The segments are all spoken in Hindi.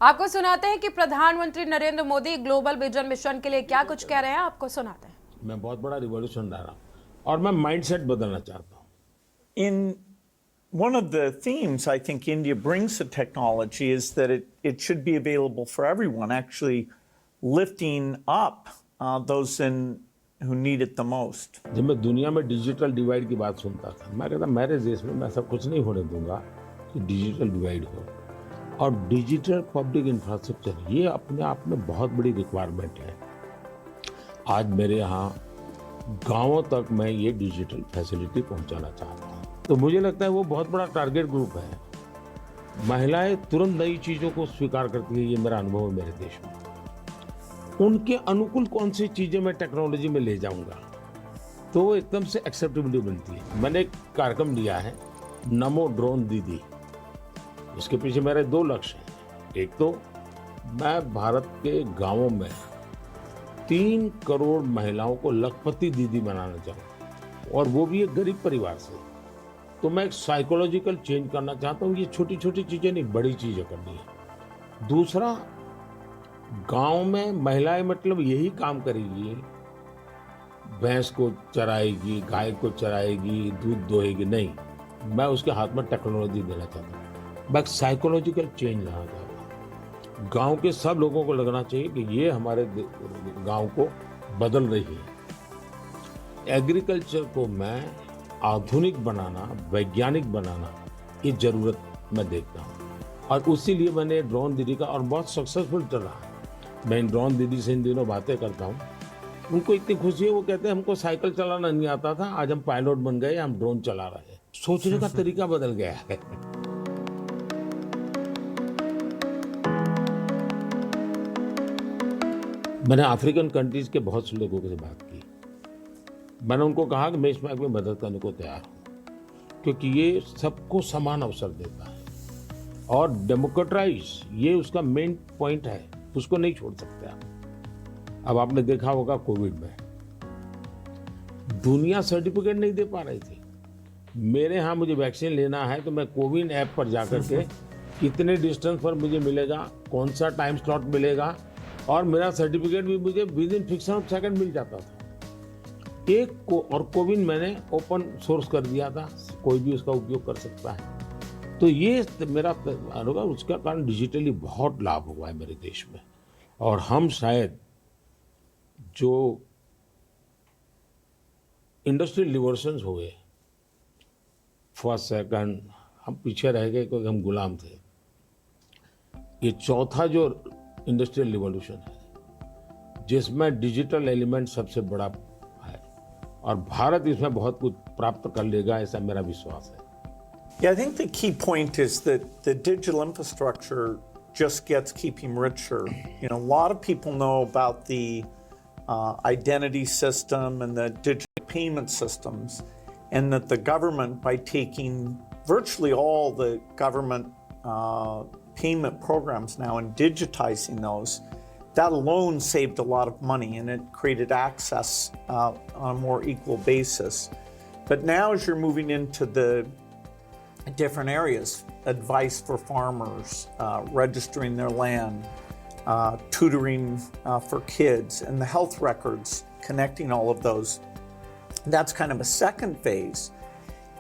आपको सुनाते हैं कि प्रधानमंत्री Narendra Modi global vision mission के लिए क्या कुछ कह रहे हैं, आपको सुनाते हैं। मैं बहुत बड़ा रिवॉल्यूशन ला रहा हूँ और मैं माइंडसेट बदलना चाहता हूँ। In one of the themes I think India brings to technology is that it should be available for everyone, actually lifting up those who need it the most. जब मैं दुनिया में डिजिटल डिवाइड की बात सुनता था, मैं कहता मेरे देश में मैं ऐसा कुछ नहीं होने दूंगा कि डिजिटल डिवाइड हो। और डिजिटल पब्लिक इंफ्रास्ट्रक्चर ये अपने आप में बहुत बड़ी रिक्वायरमेंट है। आज मेरे यहाँ गांवों तक मैं ये डिजिटल फैसिलिटी पहुंचाना चाहता हूँ। तो मुझे लगता है वो बहुत बड़ा टारगेट ग्रुप है। महिलाएं तुरंत नई चीज़ों को स्वीकार करती है, ये मेरा अनुभव है मेरे देश में। उनके अनुकूल कौन सी चीज़ें मैं टेक्नोलॉजी में ले जाऊंगा तो वो एकदम से एक्सेप्टेबिलिटी बनती है। मैंने एक कार्यक्रम लिया है नमो ड्रोन दीदी। इसके पीछे मेरे दो लक्ष्य हैं। एक तो मैं भारत के गांवों में 3 करोड़ महिलाओं को लखपति दीदी बनाना चाहूँ और वो भी एक गरीब परिवार से। तो मैं एक साइकोलॉजिकल चेंज करना चाहता हूँ। ये छोटी छोटी चीज़ें नहीं, बड़ी चीज़ें करनी है। दूसरा, गांव में महिलाएं मतलब यही काम करेगी, भैंस को चराएगी, गाय को चराएगी, दूध दोहेगी, नहीं। मैं उसके हाथ में टेक्नोलॉजी देना चाहता हूँ। मैं एक साइकोलॉजिकल चेंज लाना चाहता हूँ। गांव के सब लोगों को लगना चाहिए कि ये हमारे गांव को बदल रही है। एग्रीकल्चर को मैं आधुनिक बनाना, वैज्ञानिक बनाना, ये जरूरत मैं देखता हूँ। और उसी लिए मैंने ड्रोन दीदी का, और बहुत सक्सेसफुल चल रहा है। मैं इन ड्रोन दीदी से इन दिनों बातें करता हूँ। उनको इतनी खुशी है, वो कहते हैं हमको साइकिल चलाना नहीं आता था, आज हम पायलट बन गए, हम ड्रोन चला रहे हैं। सोचने का तरीका बदल गया है। मैंने अफ्रीकन कंट्रीज के बहुत से लोगों से बात की। मैंने उनको कहा कि मैं इसमें आपकी मदद करने को तैयार हूँ, क्योंकि ये सबको समान अवसर देता है और डेमोक्रेटाइज ये उसका मेन पॉइंट है, उसको नहीं छोड़ सकते आप। अब आपने देखा होगा कोविड में दुनिया सर्टिफिकेट नहीं दे पा रही थी। मेरे यहाँ मुझे वैक्सीन लेना है तो मैं कोविन ऐप पर जाकर के कितने डिस्टेंस पर मुझे मिलेगा, कौन सा टाइम स्लॉट मिलेगा, और मेरा सर्टिफिकेट भी मुझे within fraction of second मिल जाता था। एक को और कोविन मैंने ओपन सोर्स कर दिया था, कोई भी उसका उपयोग कर सकता है। तो ये मेरा होगा, उसका कारण डिजिटली बहुत लाभ हुआ है मेरे देश में। और हम शायद जो इंडस्ट्रियल रिवॉल्यूशंस हुए, फर्स्ट सेकंड, हम पीछे रह गए क्योंकि हम गुलाम थे। ये चौथा जो इंडस्ट्रियल रिवॉल्यूशन है जिसमें डिजिटल एलिमेंट सबसे बड़ा है और भारत इसमें बहुत कुछ प्राप्त कर लेगा, ऐसा मेरा विश्वास है। Yeah, I think the key point is that the digital infrastructure just gets keeping richer. You know, a lot of people know about the identity system and the digital payment systems, and that the government, by taking virtually all the government payment programs now and digitizing those, that alone saved a lot of money and it created access on a more equal basis. But now as you're moving into the different areas, advice for farmers, registering their land, tutoring for kids, and the health records, connecting all of those, that's kind of a second phase.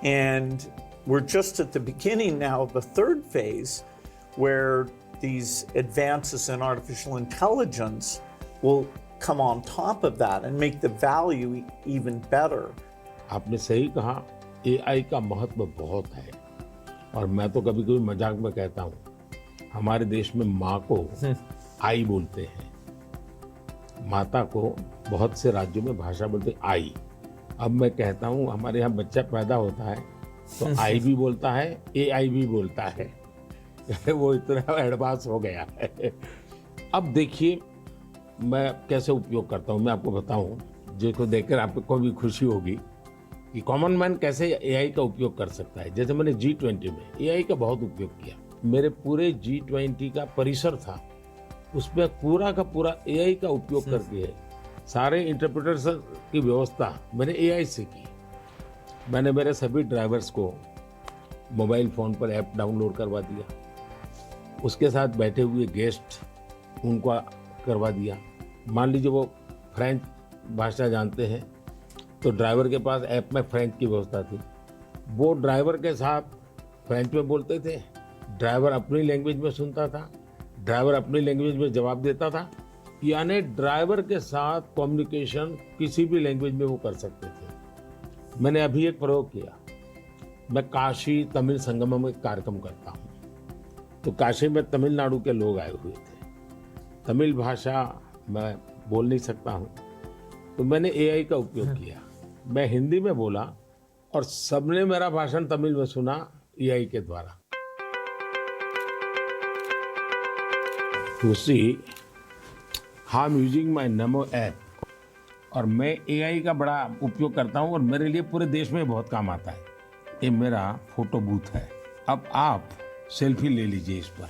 And we're just at the beginning now of the third phase, where these advances in artificial intelligence will come on top of that and make the value even better. आपने सही कहा, AI का महत्व बहुत है। और मैं तो कभी कभी मजाक में कहता हूँ, हमारे देश में माँ को आई बोलते हैं, माता को बहुत से राज्यों में भाषा बोलते हैं आई। अब मैं कहता हूँ हमारे यहाँ बच्चा पैदा होता है तो आई भी बोलता है, AI भी बोलता है। वो इतना एडवांस हो गया है। अब देखिए मैं कैसे उपयोग करता हूँ, मैं आपको बताऊँ, जिसको देखकर आपको भी खुशी होगी कि कॉमन मैन कैसे AI का उपयोग कर सकता है। जैसे मैंने G20 में AI का बहुत उपयोग किया। मेरे पूरे G20 का परिसर था, उसमें पूरा का पूरा AI का उपयोग करके सारे इंटरप्रेटर्स की व्यवस्था मैंने AI से की। मैंने मेरे सभी ड्राइवर्स को मोबाइल फ़ोन पर ऐप डाउनलोड करवा दिया। उसके साथ बैठे हुए गेस्ट उनको करवा दिया। मान लीजिए वो फ्रेंच भाषा जानते हैं तो ड्राइवर के पास ऐप में फ्रेंच की व्यवस्था थी, वो ड्राइवर के साथ फ्रेंच में बोलते थे, ड्राइवर अपनी लैंग्वेज में सुनता था, ड्राइवर अपनी लैंग्वेज में जवाब देता था। यानी ड्राइवर के साथ कम्युनिकेशन किसी भी लैंग्वेज में वो कर सकते थे। मैंने अभी एक प्रयोग किया, मैं काशी तमिल संगमम में कार्यक्रम करता हूँ, तो काशी में तमिलनाडु के लोग आए हुए थे, तमिल भाषा मैं बोल नहीं सकता हूँ, तो मैंने एआई का उपयोग किया। मैं हिंदी में बोला और सबने मेरा भाषण तमिल में सुना एआई के द्वारा। उसी I am using my NaMo app और मैं एआई का बड़ा उपयोग करता हूँ और मेरे लिए पूरे देश में बहुत काम आता है। ये मेरा फोटो बूथ है। अब आप सेल्फी ले लीजिए इस पर,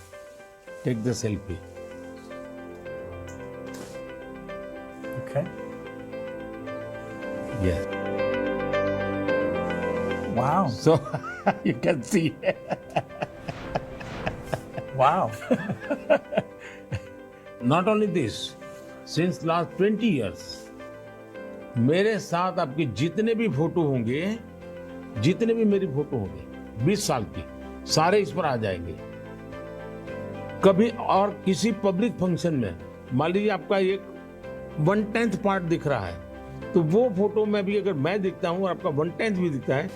take the selfie. Okay. Yes. Wow. So you can see. Wow. Not only this, since last 20 years, मेरे साथ आपके जितने भी फोटो होंगे, जितने भी मेरी फोटो होंगे 20 साल की, सारे इस पर आ जाएंगे। कभी और किसी पब्लिक फंक्शन में मान लीजिए आपका एक 1/10 पार्ट दिख रहा है, तो वो फोटो में भी अगर मैं दिखता हूँ और आपका 1/10 भी दिखता है,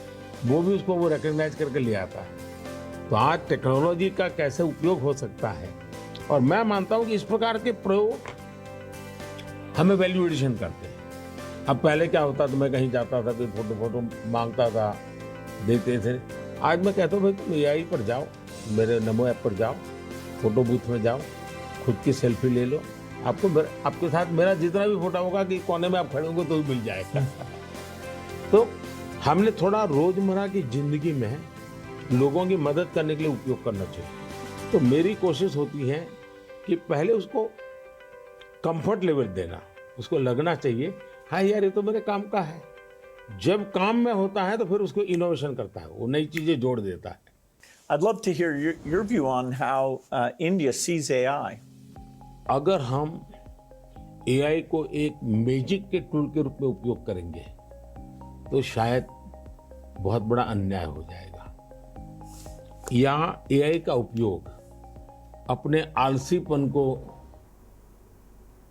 वो भी उसको वो रिकॉग्नाइज करके ले आता है। तो आज टेक्नोलॉजी का कैसे उपयोग हो सकता है, और मैं मानता हूँ कि इस प्रकार के प्रयोग हमें वैल्यू एडिशन करते हैं। अब पहले क्या होता था, मैं कहीं जाता था, कोई फोटो मांगता था, देते थे। आज मैं कहता हूँ भाई तुम एआई पर जाओ, मेरे नमो ऐप पर जाओ, फोटो बूथ में जाओ, खुद की सेल्फी ले लो, आपको आपके साथ मेरा जितना भी फोटो होगा कि कोने में आप खड़े होंगे तो भी मिल जाएगा। तो हमने थोड़ा रोजमर्रा की जिंदगी में लोगों की मदद करने के लिए उपयोग करना चाहिए। तो मेरी कोशिश होती है कि पहले उसको कंफर्ट लेवल देना, उसको लगना चाहिए हाँ यार ये तो मेरे काम का है। जब काम में होता है तो फिर उसको इनोवेशन करता है, वो नई चीजें जोड़ देता है। I'd love to hear your view on how India sees AI. अगर हम एआई को एक मैजिक के टूल के रूप में उपयोग करेंगे तो शायद बहुत बड़ा अन्याय हो जाएगा, या एआई का उपयोग अपने आलसीपन को